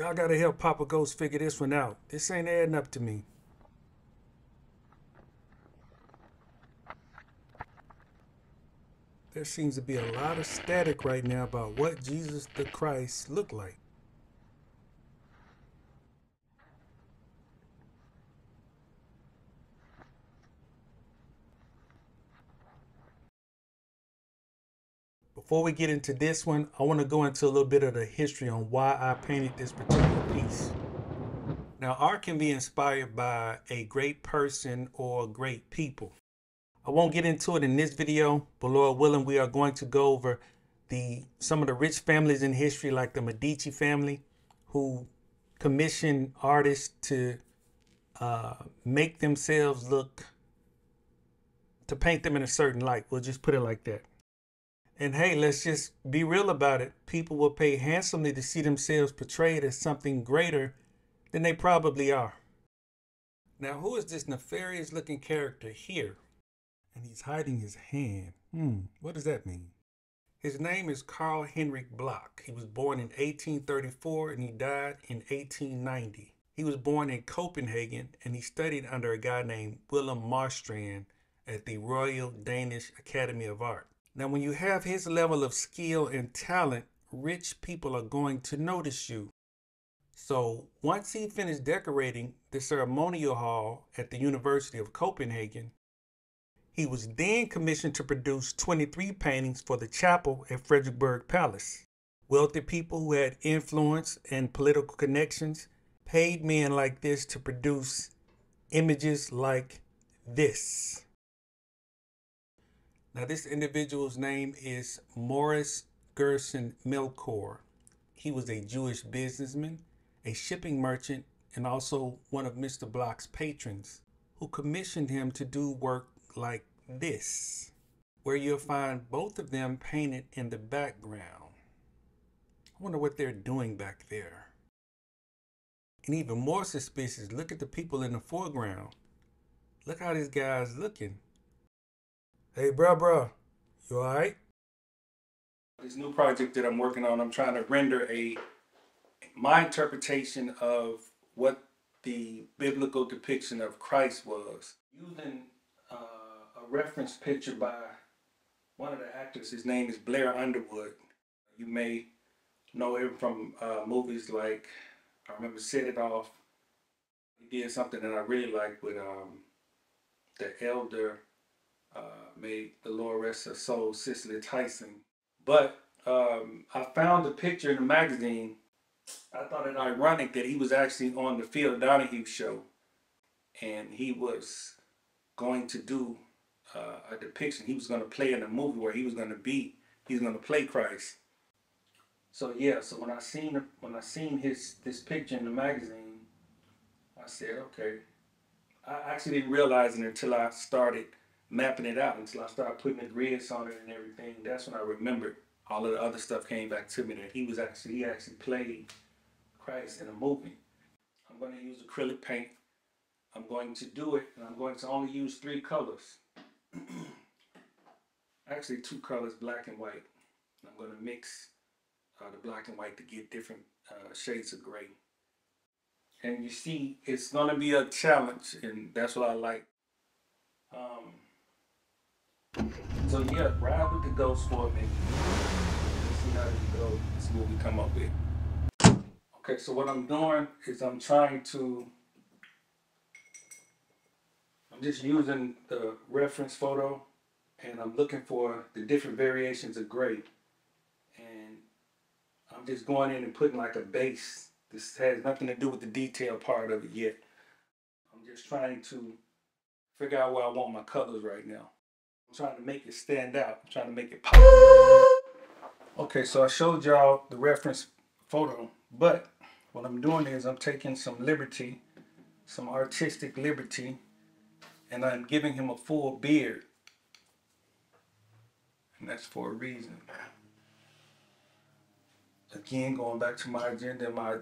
Y'all gotta help Poppa Ghos figure this one out. This ain't adding up to me. There seems to be a lot of static right now about what Jesus the Christ looked like. Before we get into this one, I want to go into a little bit of the history on why I painted this particular piece. Now, art can be inspired by a great person or great people. I won't get into it in this video, but Lord willing, we are going to go over some of the rich families in history, like the Medici family, who commissioned artists to make themselves look, to paint them in a certain light. We'll just put it like that. And hey, let's just be real about it. People will pay handsomely to see themselves portrayed as something greater than they probably are. Now, who is this nefarious looking character here? And he's hiding his hand. What does that mean? His name is Carl Henrik Bloch. He was born in 1834 and he died in 1890. He was born in Copenhagen and he studied under a guy named Willem Marstrand at the Royal Danish Academy of Art. Now, when you have his level of skill and talent, rich people are going to notice you. So once he finished decorating the ceremonial hall at the University of Copenhagen, he was then commissioned to produce 23 paintings for the chapel at Frederiksberg Palace. Wealthy people who had influence and political connections paid men like this to produce images like this. Now, this individual's name is Morris Gerson Melchior. He was a Jewish businessman, a shipping merchant, and also one of Mr. Bloch's patrons, who commissioned him to do work like this, where you'll find both of them painted in the background. I wonder what they're doing back there. And even more suspicious, look at the people in the foreground. Look how this guy's looking. Hey, bruh, you all right? This new project that I'm working on, I'm trying to render my interpretation of what the biblical depiction of Christ was, using a reference picture by one of the actors. His name is Blair Underwood. You may know him from movies like, I remember Set It Off. He did something that I really liked with the elder, may the Lord rest her soul, Cicely Tyson. But I found a picture in a magazine. I thought it ironic that he was actually on the Phil Donahue show, and he was going to do a depiction. He was going to play in a movie where he was going to play Christ. So yeah, so when I seen this picture in the magazine, I said, okay. I actually didn't realize it until I started mapping it out, until I started putting the grids on it and everything. That's when I remembered all of the other stuff came back to me, that he actually played Christ in a movie. I'm going to use acrylic paint. I'm going to do it, and I'm going to only use 3 colors. Actually 2 colors, black and white. I'm going to mix the black and white to get different shades of gray. And you see, it's going to be a challenge, and that's what I like. So yeah, ride with the ghost for a minute. Let's see how it goes. Let's see what we come up with. Okay, so what I'm doing is I'm just using the reference photo, and I'm looking for the different variations of gray. And I'm just going in and putting like a base. This has nothing to do with the detail part of it yet. I'm just trying to figure out where I want my colors right now. I'm trying to make it stand out. I'm trying to make it pop. Okay, so I showed y'all the reference photo, but what I'm doing is I'm taking some artistic liberty, and I'm giving him a full beard. And that's for a reason. Again, going back to my agenda and my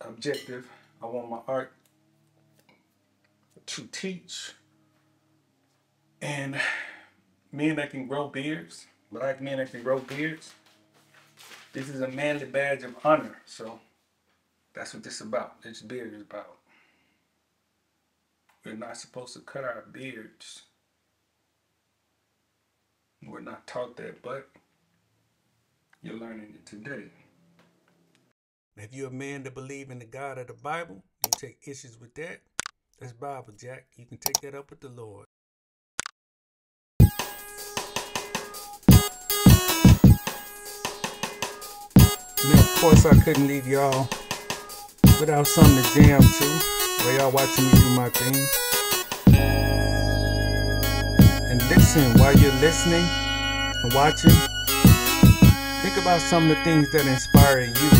objective, I want my art to teach. And men that can grow beards, black men that can grow beards, this is a manly badge of honor. So That's what this about. This beard is about. We're not supposed to cut our beards. We're not taught that, but you're learning it today. If you're a man that believes in the God of the Bible, you take issues with that, that's Bible, Jack. You can take that up with the Lord. Now, of course, I couldn't leave y'all without something to jam to while y'all watching me do my thing. And listen, while you're listening and watching, think about some of the things that inspire you.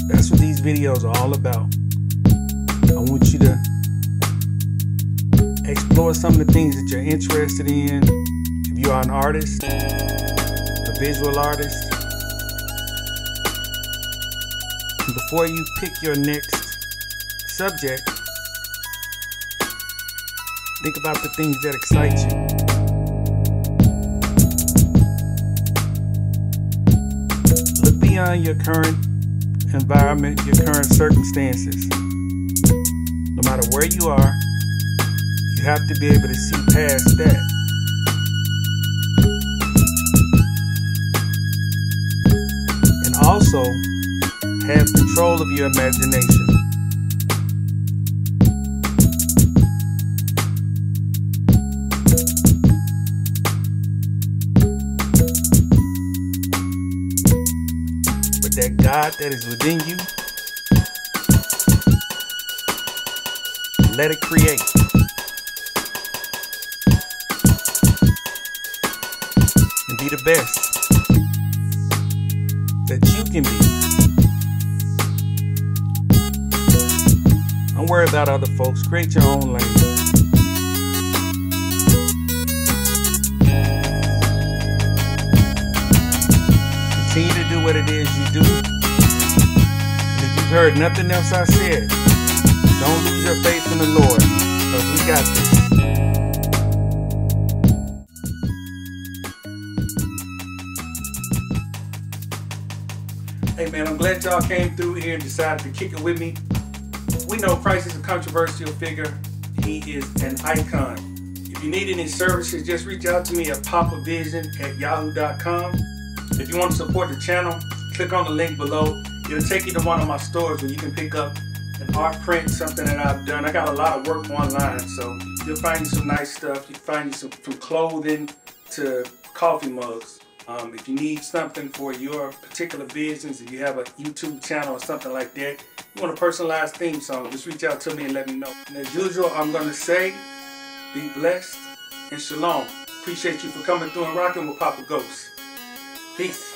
That's what these videos are all about. I want you to explore some of the things that you're interested in. If you are an artist, a visual artist, and before you pick your next subject, think about the things that excite you. Look beyond your current environment, your current circumstances. No matter where you are, you have to be able to see past that. And also have control of your imagination. But that God that is within you, let it create. And be the best that you can be. Don't worry about other folks. Create your own lane. Continue to do what it is you do. And if you've heard nothing else I said, don't lose your faith in the Lord, because we got this. Hey man, I'm glad y'all came through here and decided to kick it with me. We know Christ is a controversial figure. He is an icon. If you need any services, just reach out to me at PoppaVision@yahoo.com. If you want to support the channel, click on the link below. It'll take you to one of my stores where you can pick up an art print, something that I've done. I got a lot of work online, so you'll find you some nice stuff. You'll find you some from clothing to coffee mugs. If you need something for your particular business, if you have a YouTube channel or something like that, you want a personalized theme song, just reach out to me and let me know. And as usual, I'm going to say, be blessed and shalom. Appreciate you for coming through and rocking with Poppa Ghos. Peace.